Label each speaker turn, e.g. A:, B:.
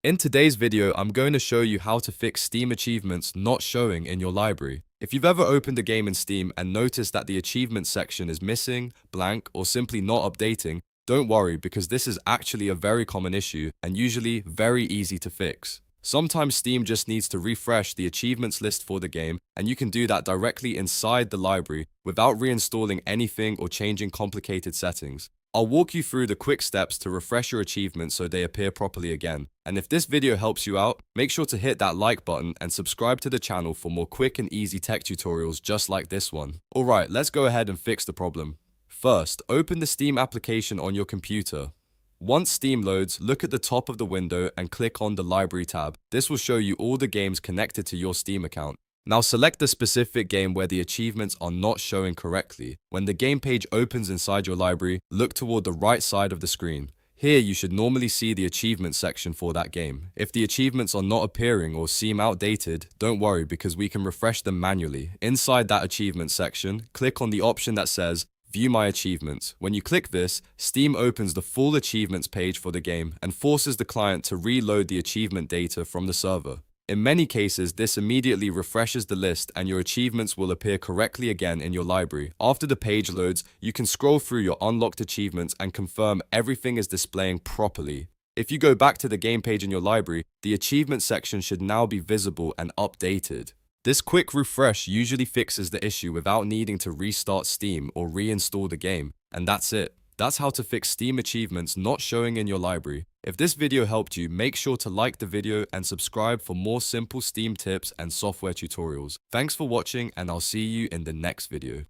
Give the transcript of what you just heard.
A: In today's video, I'm going to show you how to fix Steam achievements not showing in your library. If you've ever opened a game in Steam and noticed that the achievements section is missing, blank, or simply not updating, don't worry because this is actually a very common issue and usually very easy to fix. Sometimes Steam just needs to refresh the achievements list for the game, and you can do that directly inside the library without reinstalling anything or changing complicated settings. I'll walk you through the quick steps to refresh your achievements so they appear properly again. And if this video helps you out, make sure to hit that like button and subscribe to the channel for more quick and easy tech tutorials just like this one. Alright, let's go ahead and fix the problem. First, open the Steam application on your computer. Once Steam loads, look at the top of the window and click on the Library tab. This will show you all the games connected to your Steam account. Now select the specific game where the achievements are not showing correctly. When the game page opens inside your library, look toward the right side of the screen. Here you should normally see the achievements section for that game. If the achievements are not appearing or seem outdated, don't worry because we can refresh them manually. Inside that achievement section, click on the option that says View My Achievements. When you click this, Steam opens the full achievements page for the game and forces the client to reload the achievement data from the server. In many cases, this immediately refreshes the list and your achievements will appear correctly again in your library. After the page loads, you can scroll through your unlocked achievements and confirm everything is displaying properly. If you go back to the game page in your library, the achievement section should now be visible and updated. This quick refresh usually fixes the issue without needing to restart Steam or reinstall the game, and that's it. That's how to fix Steam achievements not showing in your library. If this video helped you, make sure to like the video and subscribe for more simple Steam tips and software tutorials. Thanks for watching and I'll see you in the next video.